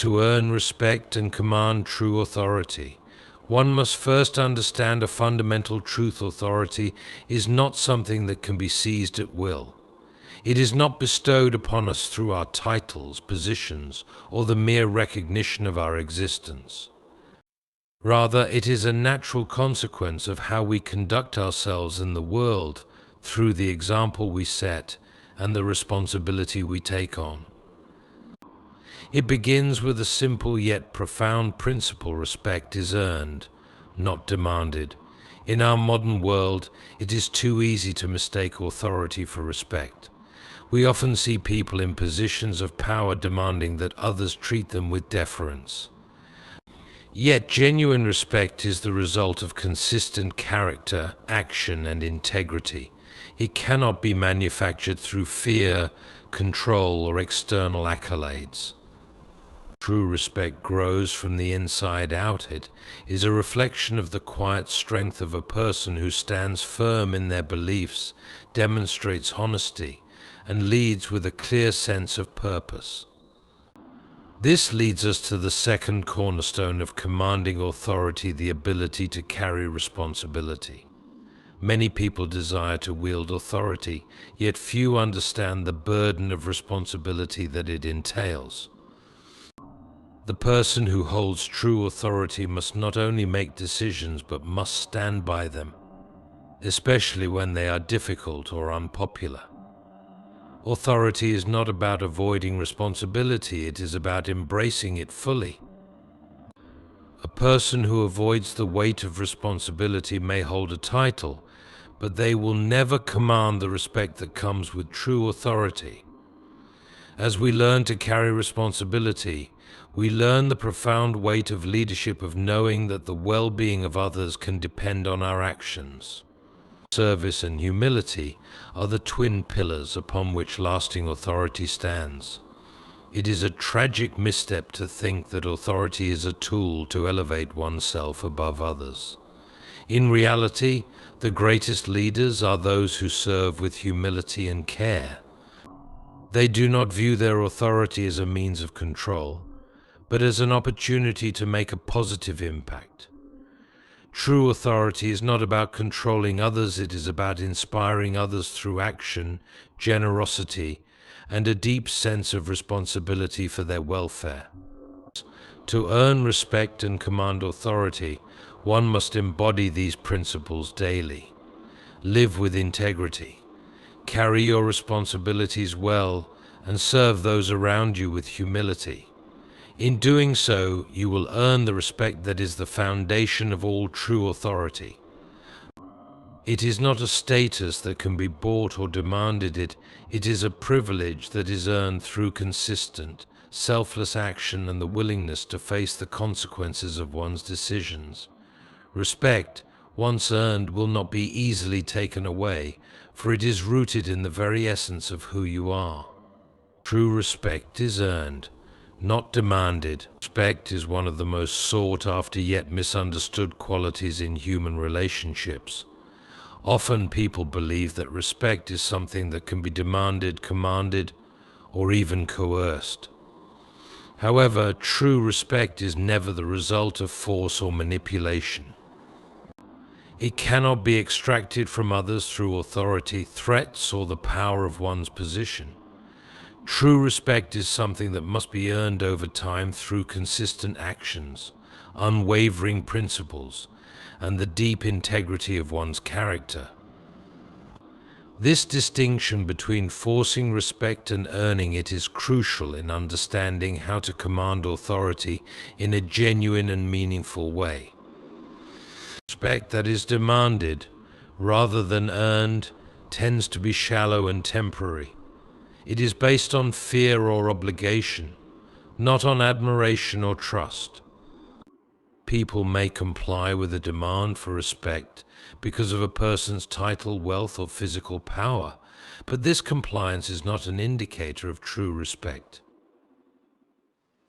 To earn respect and command true authority, one must first understand a fundamental truth: authority is not something that can be seized at will. It is not bestowed upon us through our titles, positions, or the mere recognition of our existence. Rather, it is a natural consequence of how we conduct ourselves in the world through the example we set and the responsibility we take on. It begins with a simple yet profound principle: respect is earned, not demanded. In our modern world, it is too easy to mistake authority for respect. We often see people in positions of power demanding that others treat them with deference. Yet genuine respect is the result of consistent character, action, and integrity. It cannot be manufactured through fear, control, or external accolades. True respect grows from the inside out. It is a reflection of the quiet strength of a person who stands firm in their beliefs, demonstrates honesty, and leads with a clear sense of purpose. This leads us to the second cornerstone of commanding authority: the ability to carry responsibility. Many people desire to wield authority, yet few understand the burden of responsibility that it entails. The person who holds true authority must not only make decisions, but must stand by them, especially when they are difficult or unpopular. Authority is not about avoiding responsibility, it is about embracing it fully. A person who avoids the weight of responsibility may hold a title, but they will never command the respect that comes with true authority. As we learn to carry responsibility, we learn the profound weight of leadership, of knowing that the well-being of others can depend on our actions. Service and humility are the twin pillars upon which lasting authority stands. It is a tragic misstep to think that authority is a tool to elevate oneself above others. In reality, the greatest leaders are those who serve with humility and care. They do not view their authority as a means of control, but as an opportunity to make a positive impact. True authority is not about controlling others, it is about inspiring others through action, generosity, and a deep sense of responsibility for their welfare. To earn respect and command authority, one must embody these principles daily. Live with integrity, carry your responsibilities well, and serve those around you with humility. In doing so, you will earn the respect that is the foundation of all true authority. It is not a status that can be bought or demanded. It is a privilege that is earned through consistent, selfless action and the willingness to face the consequences of one's decisions. Respect, once earned, will not be easily taken away, for it is rooted in the very essence of who you are. True respect is earned, not demanded. Respect is one of the most sought after yet misunderstood qualities in human relationships. Often people believe that respect is something that can be demanded, commanded, or even coerced. However, true respect is never the result of force or manipulation. It cannot be extracted from others through authority, threats, or the power of one's position. True respect is something that must be earned over time through consistent actions, unwavering principles, and the deep integrity of one's character. This distinction between forcing respect and earning it is crucial in understanding how to command authority in a genuine and meaningful way. Respect that is demanded, rather than earned, tends to be shallow and temporary. It is based on fear or obligation, not on admiration or trust. People may comply with a demand for respect because of a person's title, wealth, or physical power, but this compliance is not an indicator of true respect.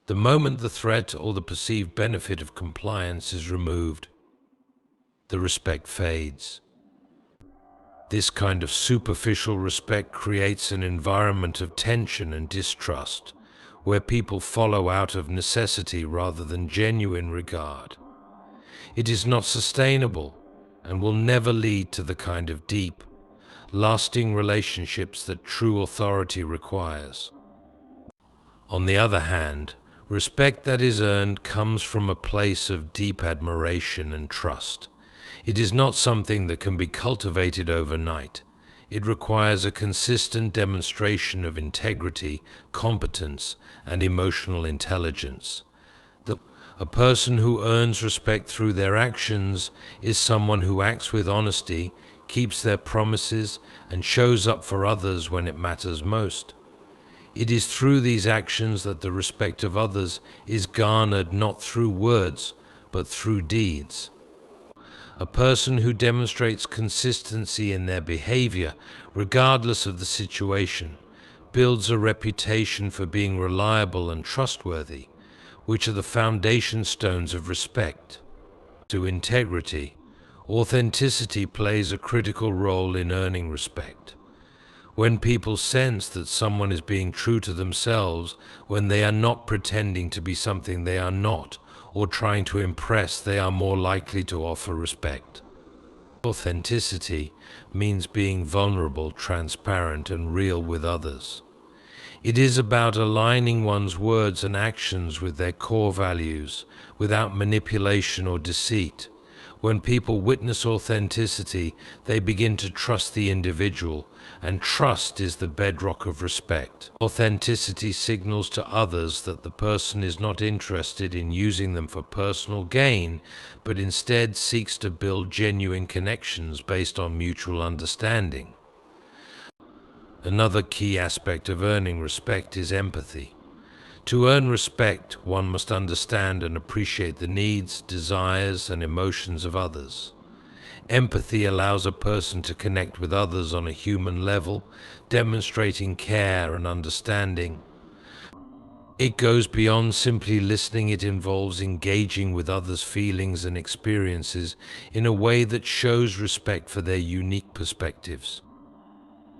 The moment the threat or the perceived benefit of compliance is removed, the respect fades. This kind of superficial respect creates an environment of tension and distrust, where people follow out of necessity rather than genuine regard. It is not sustainable and will never lead to the kind of deep, lasting relationships that true authority requires. On the other hand, respect that is earned comes from a place of deep admiration and trust. It is not something that can be cultivated overnight. It requires a consistent demonstration of integrity, competence, and emotional intelligence. A person who earns respect through their actions is someone who acts with honesty, keeps their promises, and shows up for others when it matters most. It is through these actions that the respect of others is garnered, not through words, but through deeds. A person who demonstrates consistency in their behavior, regardless of the situation, builds a reputation for being reliable and trustworthy, which are the foundation stones of respect. To integrity, authenticity plays a critical role in earning respect. When people sense that someone is being true to themselves, when they are not pretending to be something they are not, or trying to impress, they are more likely to offer respect. Authenticity means being vulnerable, transparent, and real with others. It is about aligning one's words and actions with their core values, without manipulation or deceit. When people witness authenticity, they begin to trust the individual, and trust is the bedrock of respect. Authenticity signals to others that the person is not interested in using them for personal gain, but instead seeks to build genuine connections based on mutual understanding. Another key aspect of earning respect is empathy. To earn respect, one must understand and appreciate the needs, desires, and emotions of others. Empathy allows a person to connect with others on a human level, demonstrating care and understanding. It goes beyond simply listening. It involves engaging with others' feelings and experiences in a way that shows respect for their unique perspectives.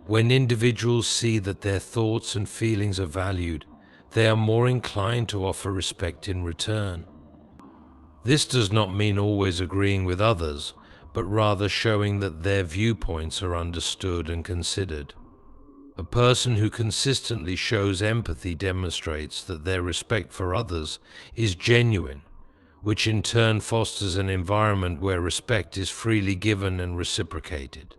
When individuals see that their thoughts and feelings are valued, they are more inclined to offer respect in return. This does not mean always agreeing with others, but rather showing that their viewpoints are understood and considered. A person who consistently shows empathy demonstrates that their respect for others is genuine, which in turn fosters an environment where respect is freely given and reciprocated.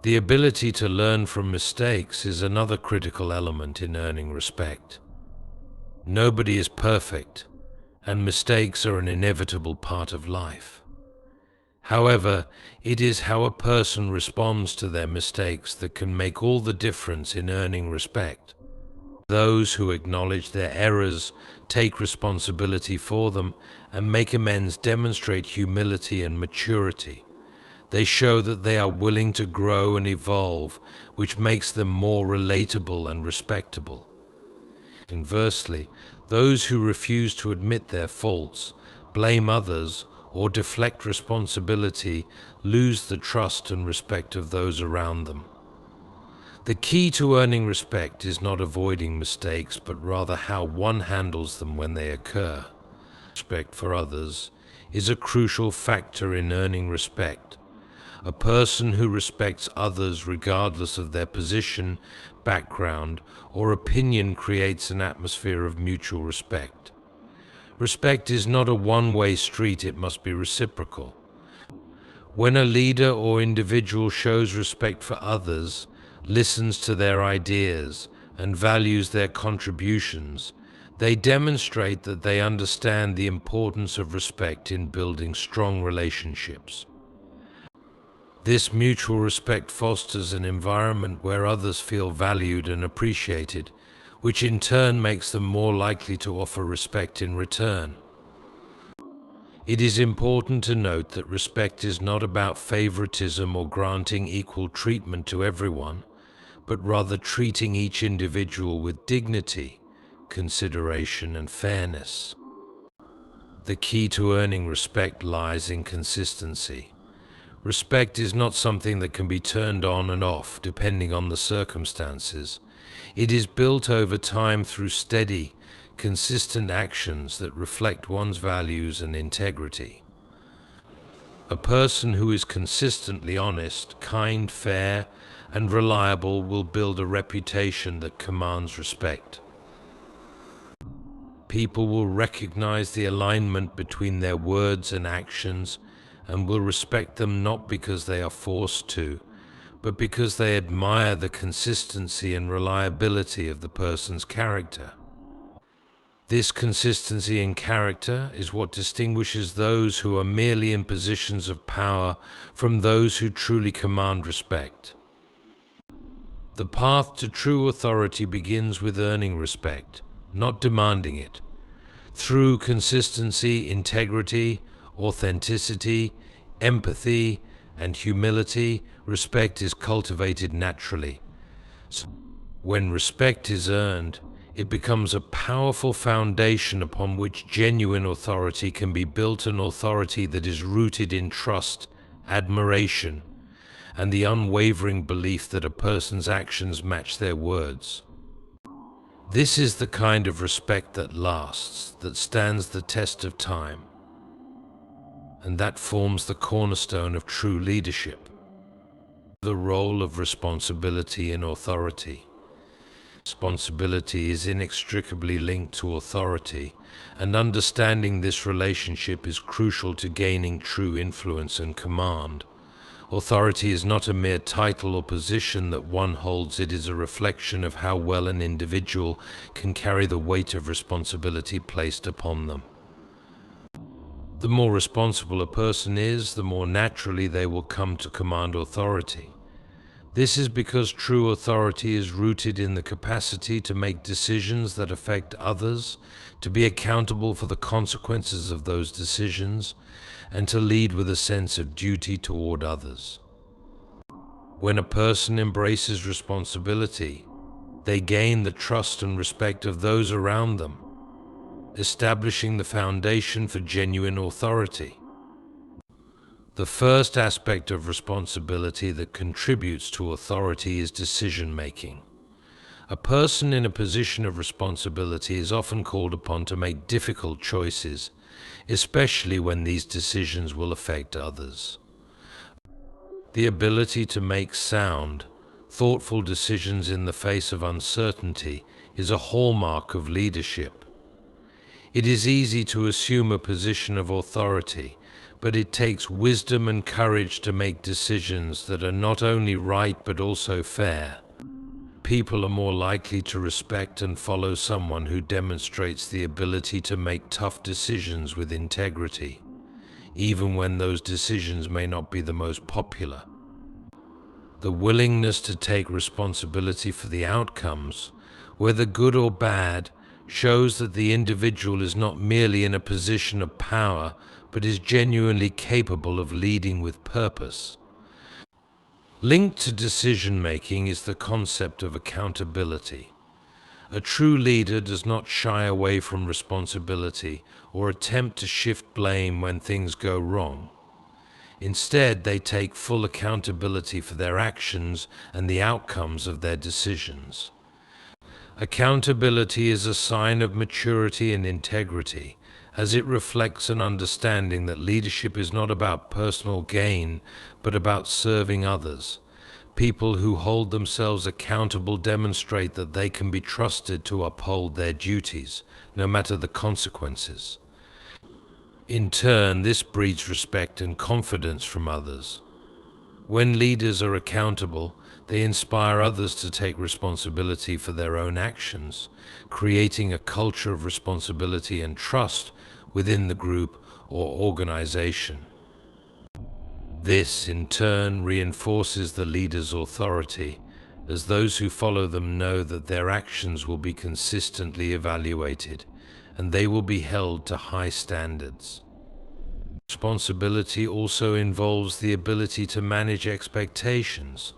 The ability to learn from mistakes is another critical element in earning respect. Nobody is perfect, and mistakes are an inevitable part of life. However, it is how a person responds to their mistakes that can make all the difference in earning respect. Those who acknowledge their errors, take responsibility for them, and make amends demonstrate humility and maturity. They show that they are willing to grow and evolve, which makes them more relatable and respectable. Conversely, those who refuse to admit their faults, blame others, or deflect responsibility lose the trust and respect of those around them. The key to earning respect is not avoiding mistakes, but rather how one handles them when they occur. Respect for others is a crucial factor in earning respect. A person who respects others regardless of their position, background, or opinion creates an atmosphere of mutual respect. Respect is not a one-way street, it must be reciprocal. When a leader or individual shows respect for others, listens to their ideas, and values their contributions, they demonstrate that they understand the importance of respect in building strong relationships. This mutual respect fosters an environment where others feel valued and appreciated, which in turn makes them more likely to offer respect in return. It is important to note that respect is not about favoritism or granting equal treatment to everyone, but rather treating each individual with dignity, consideration, and fairness. The key to earning respect lies in consistency. Respect is not something that can be turned on and off depending on the circumstances. It is built over time through steady, consistent actions that reflect one's values and integrity. A person who is consistently honest, kind, fair, and reliable will build a reputation that commands respect. People will recognize the alignment between their words and actions and will respect them not because they are forced to, but because they admire the consistency and reliability of the person's character. This consistency in character is what distinguishes those who are merely in positions of power from those who truly command respect. The path to true authority begins with earning respect, not demanding it. Through consistency, integrity, authenticity, empathy, and humility, respect is cultivated naturally. So, when respect is earned, it becomes a powerful foundation upon which genuine authority can be built, an authority that is rooted in trust, admiration, and the unwavering belief that a person's actions match their words. This is the kind of respect that lasts, that stands the test of time, and that forms the cornerstone of true leadership. The role of responsibility in authority. Responsibility is inextricably linked to authority, and understanding this relationship is crucial to gaining true influence and command. Authority is not a mere title or position that one holds, it is a reflection of how well an individual can carry the weight of responsibility placed upon them. The more responsible a person is, the more naturally they will come to command authority. This is because true authority is rooted in the capacity to make decisions that affect others, to be accountable for the consequences of those decisions, and to lead with a sense of duty toward others. When a person embraces responsibility, they gain the trust and respect of those around them, establishing the foundation for genuine authority. The first aspect of responsibility that contributes to authority is decision-making. A person in a position of responsibility is often called upon to make difficult choices, especially when these decisions will affect others. The ability to make sound, thoughtful decisions in the face of uncertainty is a hallmark of leadership. It is easy to assume a position of authority, but it takes wisdom and courage to make decisions that are not only right but also fair. People are more likely to respect and follow someone who demonstrates the ability to make tough decisions with integrity, even when those decisions may not be the most popular. The willingness to take responsibility for the outcomes, whether good or bad, shows that the individual is not merely in a position of power, but is genuinely capable of leading with purpose. Linked to decision-making is the concept of accountability. A true leader does not shy away from responsibility or attempt to shift blame when things go wrong. Instead, they take full accountability for their actions and the outcomes of their decisions. Accountability is a sign of maturity and integrity, as it reflects an understanding that leadership is not about personal gain, but about serving others. People who hold themselves accountable demonstrate that they can be trusted to uphold their duties, no matter the consequences. In turn, this breeds respect and confidence from others. When leaders are accountable, they inspire others to take responsibility for their own actions, creating a culture of responsibility and trust within the group or organization. This, in turn, reinforces the leader's authority, as those who follow them know that their actions will be consistently evaluated, and they will be held to high standards. Responsibility also involves the ability to manage expectations.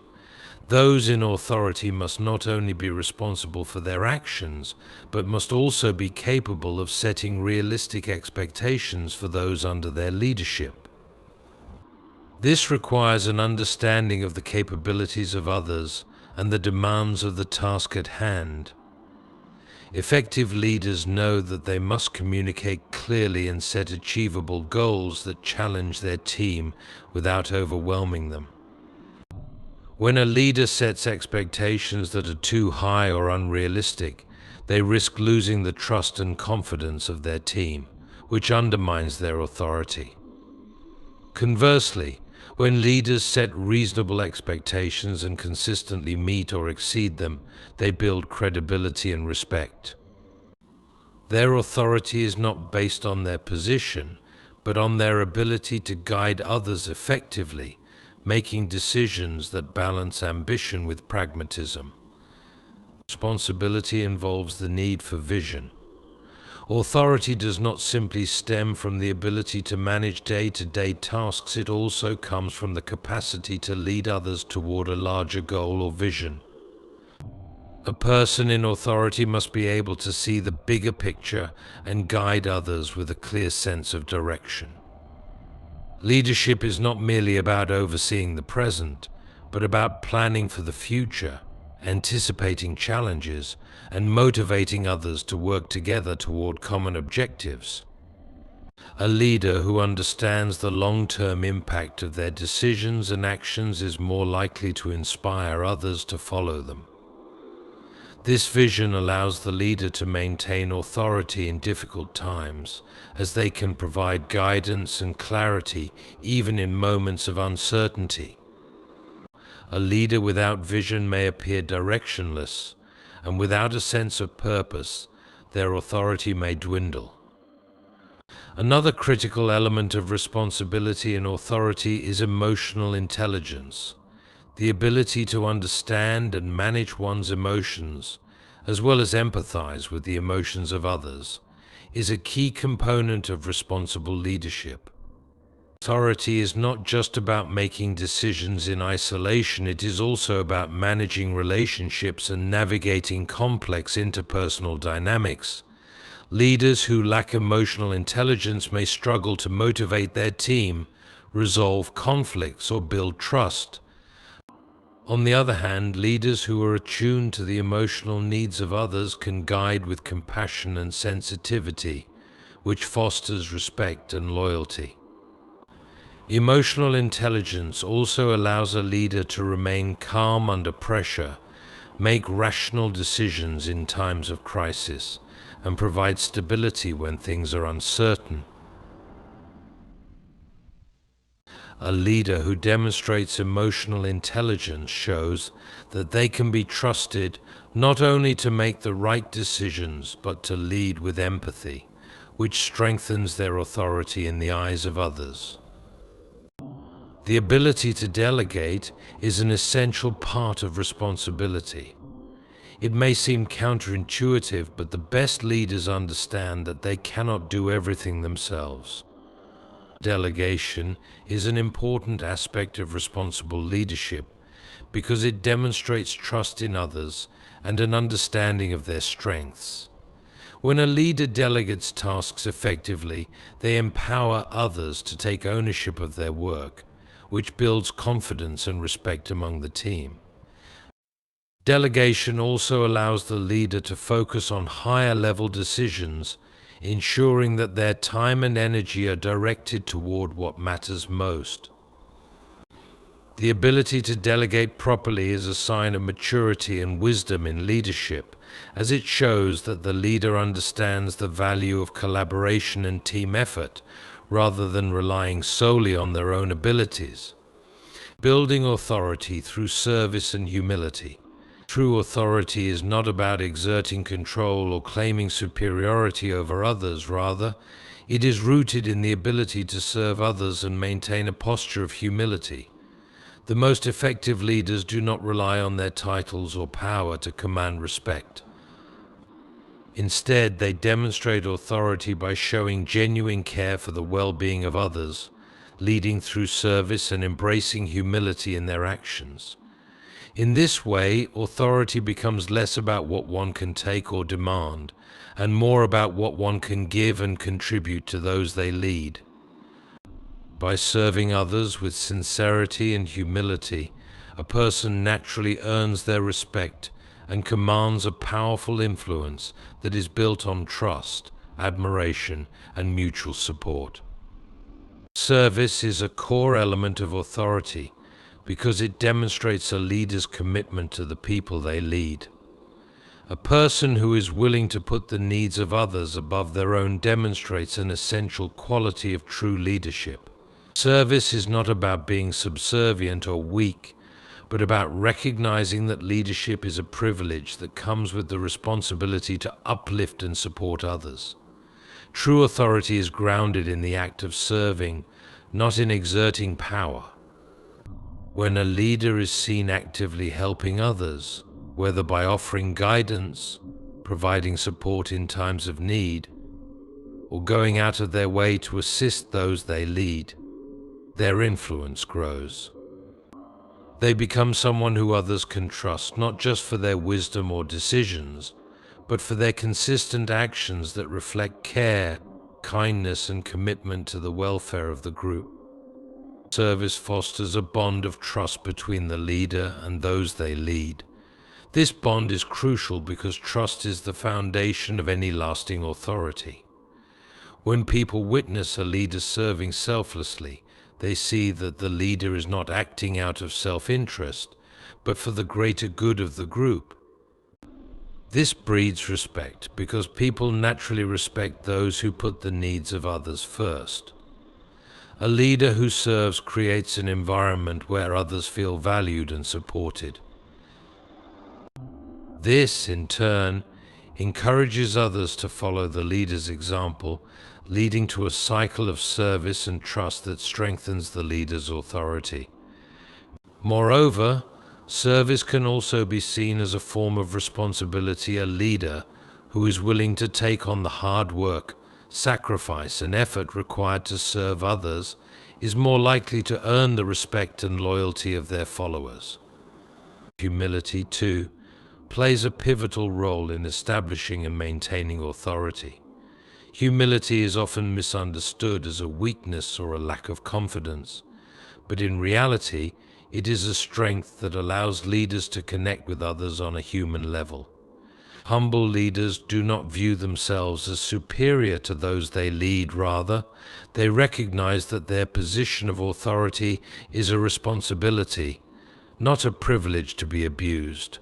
Those in authority must not only be responsible for their actions, but must also be capable of setting realistic expectations for those under their leadership. This requires an understanding of the capabilities of others and the demands of the task at hand. Effective leaders know that they must communicate clearly and set achievable goals that challenge their team without overwhelming them. When a leader sets expectations that are too high or unrealistic, they risk losing the trust and confidence of their team, which undermines their authority. Conversely, when leaders set reasonable expectations and consistently meet or exceed them, they build credibility and respect. Their authority is not based on their position, but on their ability to guide others effectively, making decisions that balance ambition with pragmatism. Responsibility involves the need for vision. Authority does not simply stem from the ability to manage day-to-day tasks, it also comes from the capacity to lead others toward a larger goal or vision. A person in authority must be able to see the bigger picture and guide others with a clear sense of direction. Leadership is not merely about overseeing the present, but about planning for the future, anticipating challenges, and motivating others to work together toward common objectives. A leader who understands the long-term impact of their decisions and actions is more likely to inspire others to follow them. This vision allows the leader to maintain authority in difficult times, as they can provide guidance and clarity even in moments of uncertainty. A leader without vision may appear directionless, and without a sense of purpose, their authority may dwindle. Another critical element of responsibility and authority is emotional intelligence. The ability to understand and manage one's emotions, as well as empathize with the emotions of others, is a key component of responsible leadership. Authority is not just about making decisions in isolation, it is also about managing relationships and navigating complex interpersonal dynamics. Leaders who lack emotional intelligence may struggle to motivate their team, resolve conflicts, or build trust. On the other hand, leaders who are attuned to the emotional needs of others can guide with compassion and sensitivity, which fosters respect and loyalty. Emotional intelligence also allows a leader to remain calm under pressure, make rational decisions in times of crisis, and provide stability when things are uncertain. A leader who demonstrates emotional intelligence shows that they can be trusted not only to make the right decisions, but to lead with empathy, which strengthens their authority in the eyes of others. The ability to delegate is an essential part of responsibility. It may seem counterintuitive, but the best leaders understand that they cannot do everything themselves. Delegation is an important aspect of responsible leadership because it demonstrates trust in others and an understanding of their strengths. When a leader delegates tasks effectively, they empower others to take ownership of their work, which builds confidence and respect among the team. Delegation also allows the leader to focus on higher-level decisions, ensuring that their time and energy are directed toward what matters most. The ability to delegate properly is a sign of maturity and wisdom in leadership, as it shows that the leader understands the value of collaboration and team effort, rather than relying solely on their own abilities. Building authority through service and humility. True authority is not about exerting control or claiming superiority over others. Rather, it is rooted in the ability to serve others and maintain a posture of humility. The most effective leaders do not rely on their titles or power to command respect. Instead, they demonstrate authority by showing genuine care for the well-being of others, leading through service and embracing humility in their actions. In this way, authority becomes less about what one can take or demand, and more about what one can give and contribute to those they lead. By serving others with sincerity and humility, a person naturally earns their respect and commands a powerful influence that is built on trust, admiration, and mutual support. Service is a core element of authority because it demonstrates a leader's commitment to the people they lead. A person who is willing to put the needs of others above their own demonstrates an essential quality of true leadership. Service is not about being subservient or weak, but about recognizing that leadership is a privilege that comes with the responsibility to uplift and support others. True authority is grounded in the act of serving, not in exerting power. When a leader is seen actively helping others, whether by offering guidance, providing support in times of need, or going out of their way to assist those they lead, their influence grows. They become someone who others can trust, not just for their wisdom or decisions, but for their consistent actions that reflect care, kindness, and commitment to the welfare of the group. Service fosters a bond of trust between the leader and those they lead. This bond is crucial because trust is the foundation of any lasting authority. When people witness a leader serving selflessly, they see that the leader is not acting out of self-interest, but for the greater good of the group. This breeds respect because people naturally respect those who put the needs of others first. A leader who serves creates an environment where others feel valued and supported. This, in turn, encourages others to follow the leader's example, leading to a cycle of service and trust that strengthens the leader's authority. Moreover, service can also be seen as a form of responsibility. A leader who is willing to take on the hard work, sacrifice, and effort required to serve others is more likely to earn the respect and loyalty of their followers. Humility, too, plays a pivotal role in establishing and maintaining authority. Humility is often misunderstood as a weakness or a lack of confidence, but in reality, it is a strength that allows leaders to connect with others on a human level. Humble leaders do not view themselves as superior to those they lead. Rather, they recognize that their position of authority is a responsibility, not a privilege to be abused.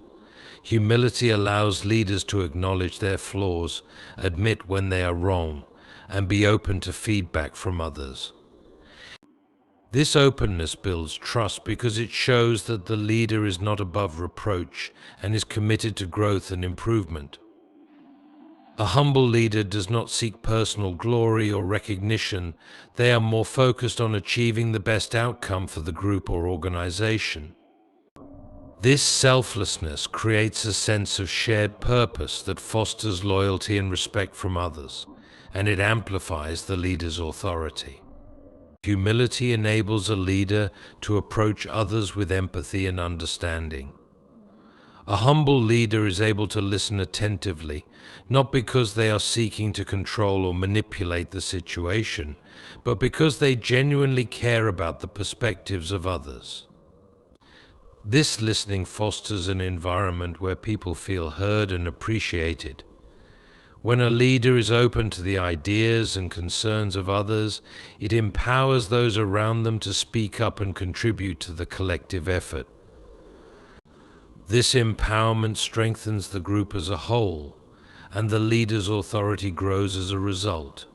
Humility allows leaders to acknowledge their flaws, admit when they are wrong, and be open to feedback from others. This openness builds trust because it shows that the leader is not above reproach and is committed to growth and improvement. A humble leader does not seek personal glory or recognition. They are more focused on achieving the best outcome for the group or organization. This selflessness creates a sense of shared purpose that fosters loyalty and respect from others, and it amplifies the leader's authority. Humility enables a leader to approach others with empathy and understanding. A humble leader is able to listen attentively, not because they are seeking to control or manipulate the situation, but because they genuinely care about the perspectives of others. This listening fosters an environment where people feel heard and appreciated. When a leader is open to the ideas and concerns of others, it empowers those around them to speak up and contribute to the collective effort. This empowerment strengthens the group as a whole, and the leader's authority grows as a result.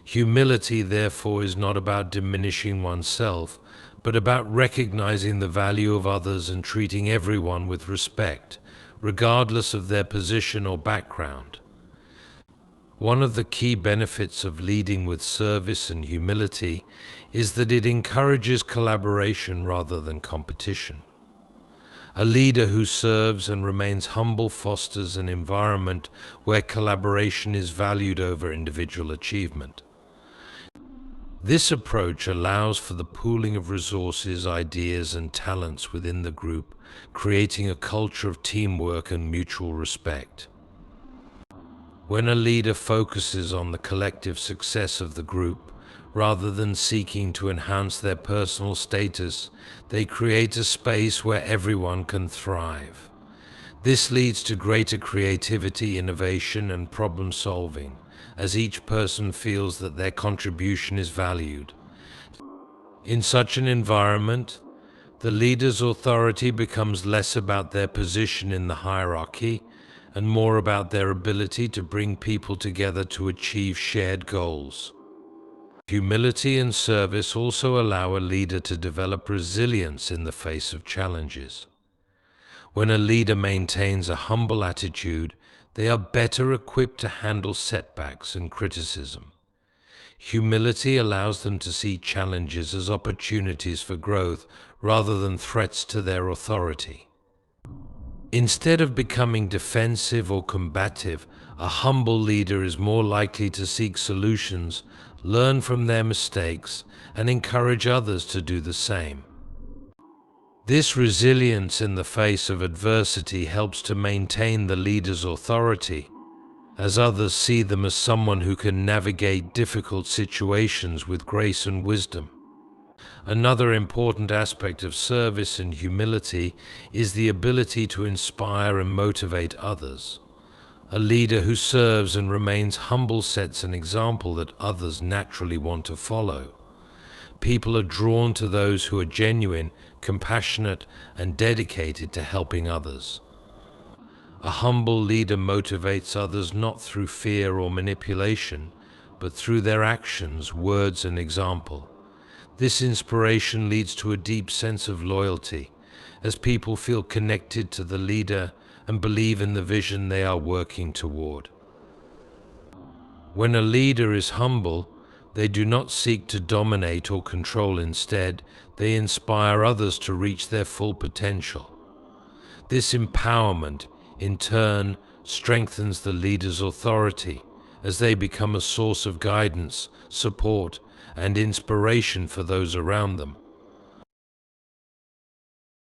Humility, therefore, is not about diminishing oneself, but about recognizing the value of others and treating everyone with respect, regardless of their position or background. One of the key benefits of leading with service and humility is that it encourages collaboration rather than competition. A leader who serves and remains humble fosters an environment where collaboration is valued over individual achievement. This approach allows for the pooling of resources, ideas, and talents within the group, creating a culture of teamwork and mutual respect. When a leader focuses on the collective success of the group, Rather than seeking to enhance their personal status, they create a space where everyone can thrive. This leads to greater creativity, innovation, and problem solving, as each person feels that their contribution is valued. In such an environment, the leader's authority becomes less about their position in the hierarchy and more about their ability to bring people together to achieve shared goals. Humility and service also allow a leader to develop resilience in the face of challenges. When a leader maintains a humble attitude, they are better equipped to handle setbacks and criticism. Humility allows them to see challenges as opportunities for growth rather than threats to their authority. Instead of becoming defensive or combative, a humble leader is more likely to seek solutions, learn from their mistakes, and encourage others to do the same. This resilience in the face of adversity helps to maintain the leader's authority, as others see them as someone who can navigate difficult situations with grace and wisdom. Another important aspect of service and humility is the ability to inspire and motivate others. A leader who serves and remains humble sets an example that others naturally want to follow. People are drawn to those who are genuine, compassionate, and dedicated to helping others. A humble leader motivates others not through fear or manipulation, but through their actions, words, and example. This inspiration leads to a deep sense of loyalty, as people feel connected to the leader and believe in the vision they are working toward. When a leader is humble, they do not seek to dominate or control. Instead, they inspire others to reach their full potential. This empowerment, in turn, strengthens the leader's authority, as they become a source of guidance, support, and inspiration for those around them.